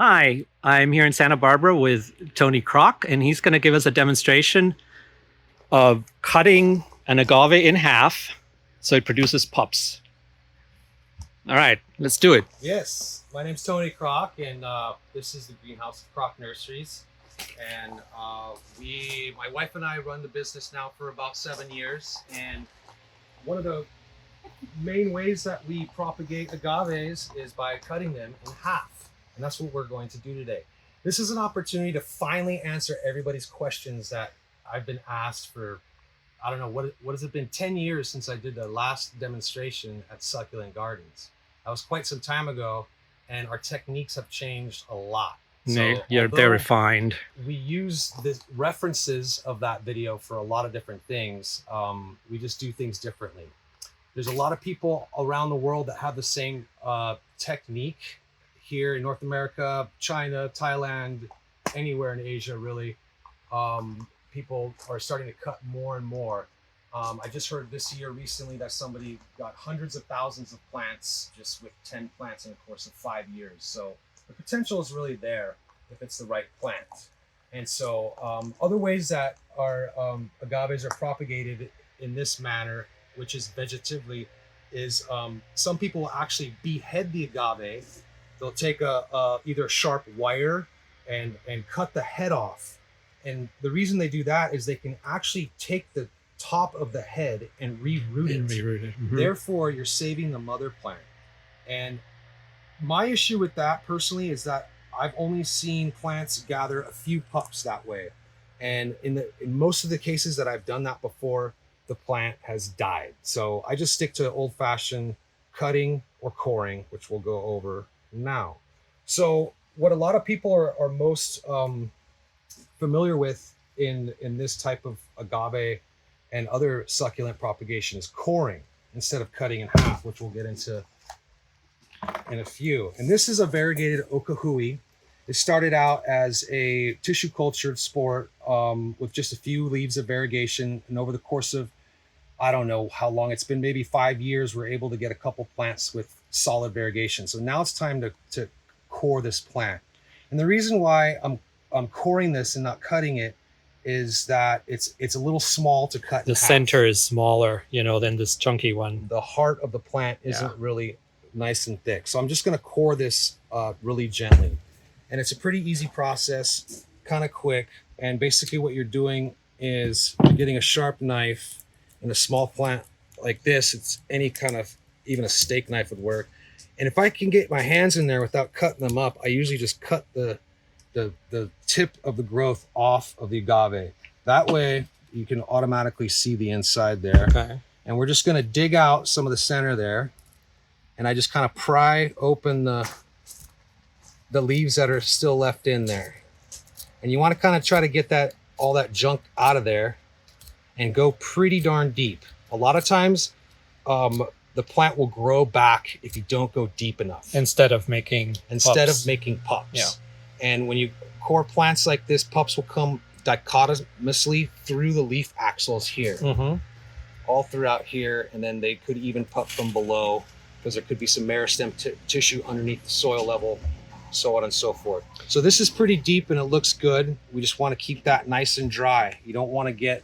Hi, I'm here in Santa Barbara with Tony Krock, and he's going to give us a demonstration of cutting an agave in half so it produces pups. All right, let's do it. Yes, my name's Tony Krock, and this is the greenhouse of Krock Nurseries. And my wife and I run the business now for about 7 years. And one of the main ways that we propagate agaves is by cutting them in half. And that's what we're going to do today. This is an opportunity to finally answer everybody's questions that I've been asked for, I don't know, what has it been, 10 years since I did the last demonstration at Succulent Gardens. That was quite some time ago, and our techniques have changed a lot. So they're refined. We use the references of that video for a lot of different things. We just do things differently. There's a lot of people around the world that have the same technique here in North America, China, Thailand, anywhere in Asia, really. People are starting to cut more and more. I just heard this year recently that somebody got hundreds of thousands of plants just with 10 plants in the course of 5 years. So the potential is really there if it's the right plant. And so other ways that our agaves are propagated in this manner, which is vegetatively, is some people will actually behead the agave. They'll take either a sharp wire and cut the head off. And the reason they do that is they can actually take the top of the head and reroot it. Mm-hmm. Therefore, you're saving the mother plant. And my issue with that personally is that I've only seen plants gather a few pups that way. And in most of the cases that I've done that before, the plant has died. So I just stick to old-fashioned cutting or coring, which we'll go over now. So what a lot of people are most familiar with in this type of agave and other succulent propagation is coring instead of cutting in half, which we'll get into in a few. And this is a variegated okahui. It started out as a tissue cultured sport with just a few leaves of variegation. And over the course of, I don't know how long it's been, maybe 5 years, we're able to get a couple plants with solid variegation. So now it's time to core this plant. And the reason why I'm coring this and not cutting it is that it's a little small to cut. The center is smaller, than this chunky one. The heart of the plant isn't really nice and thick. So I'm just going to core this really gently. And it's a pretty easy process, kind of quick. And basically what you're doing is you're getting a sharp knife in a small plant like this. It's any kind of, even a steak knife would work. And if I can get my hands in there without cutting them up, I usually just cut the tip of the growth off of the agave. That way you can automatically see the inside there. Okay. And we're just going to dig out some of the center there. And I just kind of pry open the leaves that are still left in there. And you want to kind of try to get all that junk out of there and go pretty darn deep. A lot of times the plant will grow back if you don't go deep enough. Instead of making pups. Yeah. And when you core plants like this, pups will come dichotomously through the leaf axils here, all throughout here. And then they could even pup from below because there could be some meristem tissue underneath the soil level, so on and so forth. So this is pretty deep and it looks good. We just want to keep that nice and dry. You don't want to get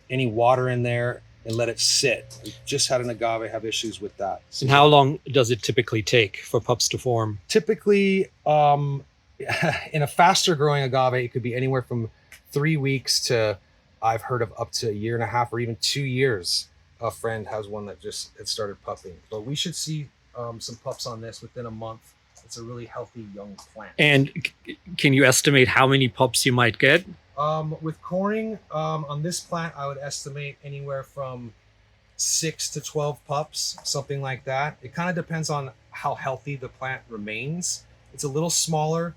any water in there and let it sit. We just had an agave have issues with that. And how long does it typically take for pups to form? Typically, in a faster growing agave, it could be anywhere from 3 weeks to, I've heard of up to 1.5 years or even 2 years. A friend has one that just had started pupping. But we should see some pups on this within a month. It's a really healthy young plant. And can you estimate how many pups you might get? With coring, on this plant, I would estimate anywhere from 6 to 12 pups, something like that. It kind of depends on how healthy the plant remains. It's a little smaller.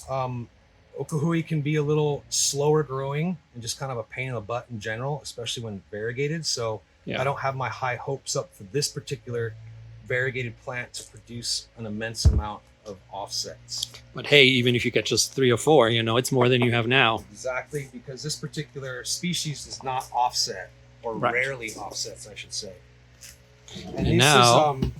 Okahui can be a little slower growing and just kind of a pain in the butt in general, especially when variegated. So I don't have my high hopes up for this particular variegated plant to produce an immense amount of offsets. But hey, even if you get just 3 or 4, it's more than you have now. Exactly, because this particular species does not offset, or rarely offsets, I should say. And this now, is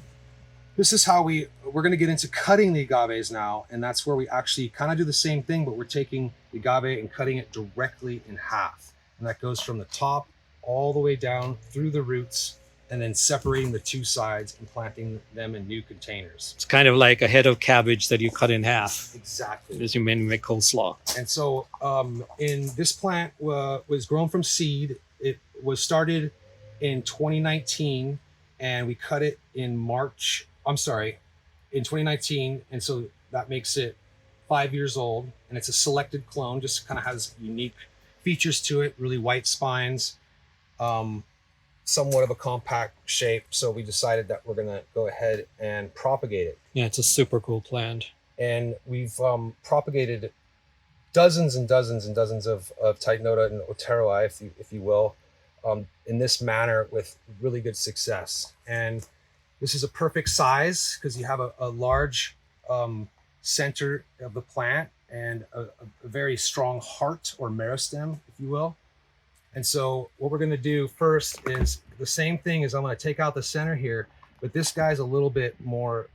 this is how we're going to get into cutting the agaves now, and that's where we actually kind of do the same thing, but we're taking the agave and cutting it directly in half, and that goes from the top all the way down through the roots, and then separating the two sides and planting them in new containers. It's kind of like a head of cabbage that you cut in half. Exactly. As you make coleslaw. And so in this plant was grown from seed. It was started in 2019, and we cut it in March. I'm sorry, in 2019. And so that makes it 5 years old, and it's a selected clone, just kind of has unique features to it, really white spines, somewhat of a compact shape. So we decided that we're going to go ahead and propagate it. Yeah, it's a super cool plant. And we've propagated dozens and dozens and dozens of Titanota and Oteroi, if you will, in this manner with really good success. And this is a perfect size because you have a large center of the plant and a very strong heart or meristem, if you will. And so what we're going to do first is the same thing as I'm going to take out the center here, but this guy's a little bit more,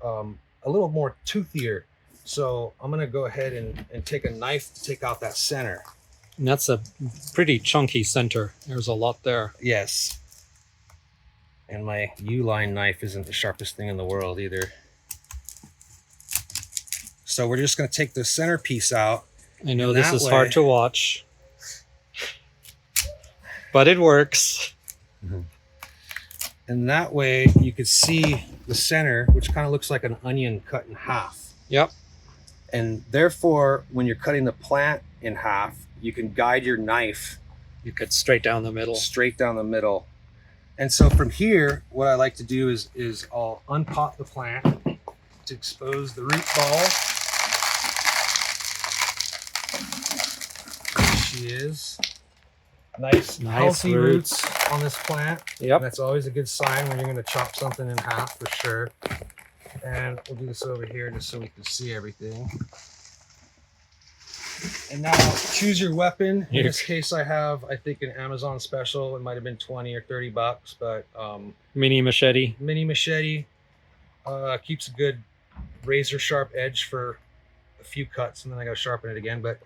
toothier. So I'm going to go ahead and take a knife to take out that center. And that's a pretty chunky center. There's a lot there. Yes. And my U-line knife isn't the sharpest thing in the world either. So we're just going to take the center piece out. I know this is hard to watch, but it works. Mm-hmm. And that way you could see the center, which kind of looks like an onion cut in half. Yep. And therefore, when you're cutting the plant in half, you can guide your knife. You cut straight down the middle. Straight down the middle. And so from here, what I like to do is I'll unpot the plant to expose the root ball. There she is. Nice healthy roots on this plant. Yep. And that's always a good sign when you're going to chop something in half, for sure. And we'll do this over here just so we can see everything. And now choose your weapon. In this case, I have, I think, an Amazon special. It might have been 20 or 30 bucks, but mini machete. Mini machete keeps a good razor sharp edge for a few cuts, and then I got to sharpen it again. But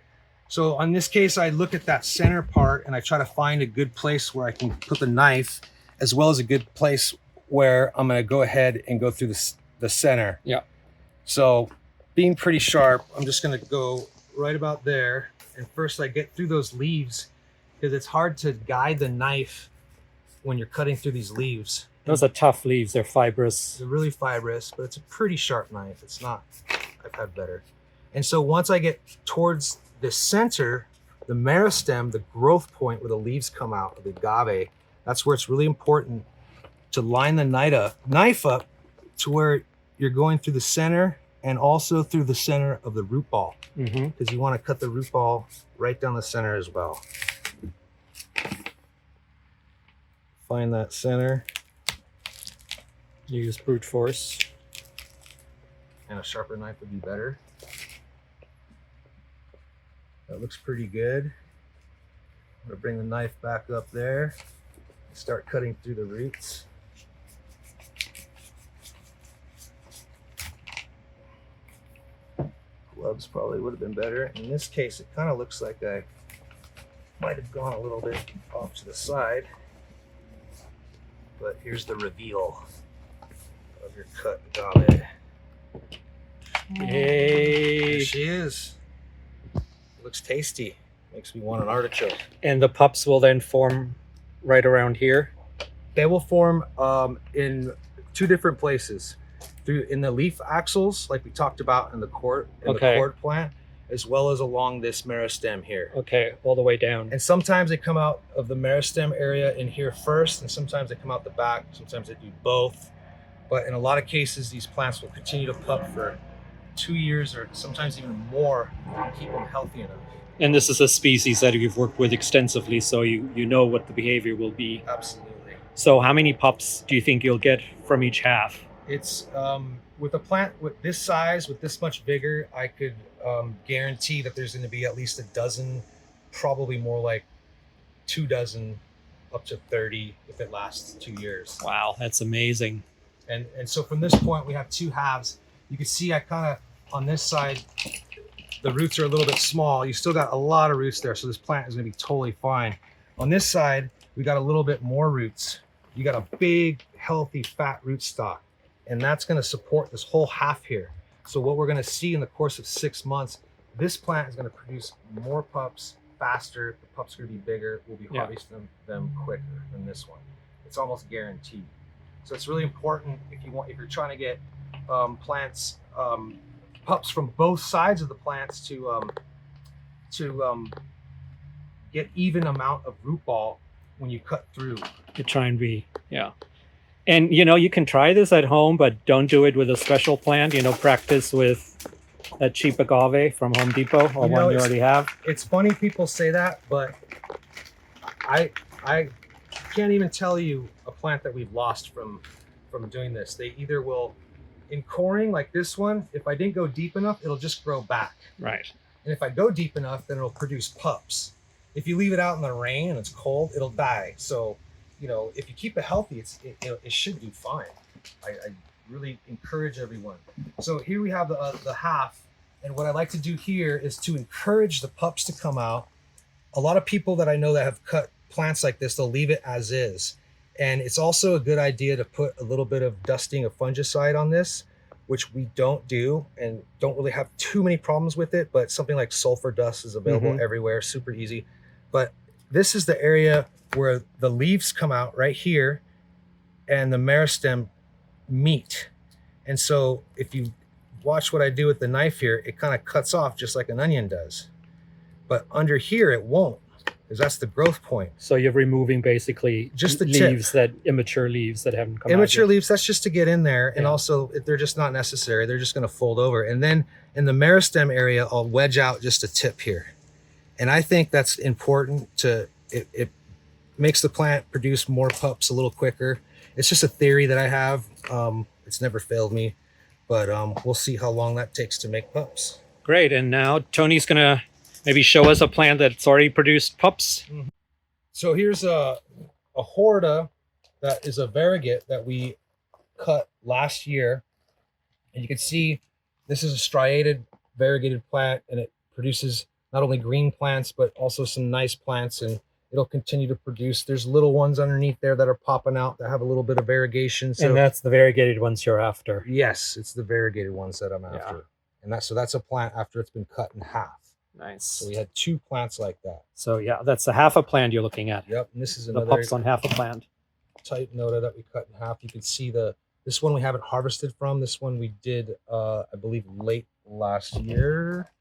so on this case, I look at that center part and I try to find a good place where I can put the knife, as well as a good place where I'm going to go ahead and go through the center. Yeah. So being pretty sharp, I'm just going to go right about there. And first I get through those leaves, because it's hard to guide the knife when you're cutting through these leaves. Those are tough leaves. They're fibrous. They're really fibrous, but it's a pretty sharp knife. It's not, I've had better. And so once I get towards the center, the meristem, the growth point where the leaves come out of the agave, that's where it's really important to line the knife up to where you're going through the center and also through the center of the root ball, because you want to cut the root ball right down the center as well. Find that center. Use brute force. And a sharper knife would be better. That looks pretty good. I'm going to bring the knife back up there and start cutting through the roots. Gloves probably would have been better. In this case, it kind of looks like I might have gone a little bit off to the side. But here's the reveal of your cut agave. Yay! There she is. Looks tasty. Makes me want an artichoke. And the pups will then form right around here? They will form in two different places. In the leaf axils, like we talked about in the cord plant, as well as along this meristem here. Okay, all the way down. And sometimes they come out of the meristem area in here first, and sometimes they come out the back. Sometimes they do both. But in a lot of cases, these plants will continue to pup for 2 years or sometimes even more to keep them healthy enough. And this is a species that you've worked with extensively, so you know what the behavior will be. Absolutely. So how many pups do you think you'll get from each half? It's with a plant with this size, with this much vigor, I could guarantee that there's going to be at least a dozen, probably more like 2 dozen, up to 30 if it lasts 2 years. Wow, that's amazing. And so from this point, we have two halves. You can see I kind of, on this side, the roots are a little bit small. You still got a lot of roots there, so this plant is gonna be totally fine. On this side, we got a little bit more roots. You got a big, healthy, fat rootstock, and that's gonna support this whole half here. So what we're gonna see in the course of 6 months, this plant is gonna produce more pups faster. The pups are gonna be bigger. We'll be harvesting them quicker than this one. It's almost guaranteed. So it's really important if you're trying to get plants, pups from both sides of the plants to get even amount of root ball when you cut through. To try and be, and you can try this at home, but don't do it with a special plant. Practice with a cheap agave from Home Depot or one you already have. It's funny people say that, but I can't even tell you a plant that we've lost from doing this. They either will, in coring like this one, if I didn't go deep enough, it'll just grow back. Right. And if I go deep enough, then it'll produce pups. If you leave it out in the rain and it's cold, it'll die. So, if you keep it healthy, it should do fine. I really encourage everyone. So here we have the half. And what I like to do here is to encourage the pups to come out. A lot of people that I know that have cut plants like this, they'll leave it as is. And it's also a good idea to put a little bit of dusting of fungicide on this, which we don't do and don't really have too many problems with it, but something like sulfur dust is available everywhere, super easy. But this is the area where the leaves come out right here and the meristem meet. And so if you watch what I do with the knife here, it kind of cuts off just like an onion does. But under here, it won't, because that's the growth point. So you're removing basically just the leaves, immature leaves that haven't come out. Immature leaves, that's just to get in there. And also, if they're just not necessary, they're just going to fold over. And then in the meristem area, I'll wedge out just a tip here. And I think that's important it makes the plant produce more pups a little quicker. It's just a theory that I have. It's never failed me, but we'll see how long that takes to make pups. Great. And now Tony's going to maybe show us a plant that's already produced pups. So here's a horta that is a variegate that we cut last year. And you can see this is a striated variegated plant, and it produces not only green plants, but also some nice plants, and it'll continue to produce. There's little ones underneath there that are popping out that have a little bit of variegation. So, and that's the variegated ones you're after. Yes, it's the variegated ones that I'm after. And that's a plant after it's been cut in half. Nice. So we had 2 plants like that. So that's a half a plant you're looking at. Yep. And this is the another pups on half a plant. Type nota that we cut in half. You can see this one we haven't harvested from. This one we did, I believe, late last year.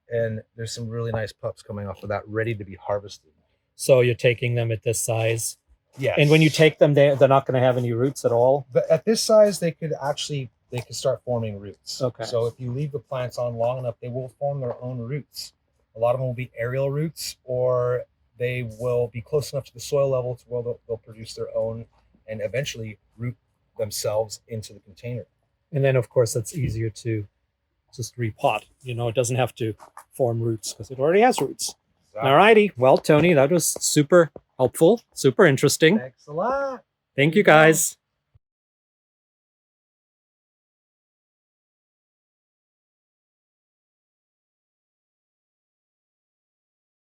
And there's some really nice pups coming off of that, ready to be harvested. So you're taking them at this size? Yes. And when you take them, they're not going to have any roots at all? But at this size, they could start forming roots. Okay. So if you leave the plants on long enough, they will form their own roots. A lot of them will be aerial roots, or they will be close enough to the soil level to where they'll produce their own and eventually root themselves into the container. And then, of course, it's easier to just repot. It doesn't have to form roots because it already has roots. Exactly. All righty. Well, Tony, that was super helpful, super interesting. Thanks a lot. Thank you, guys.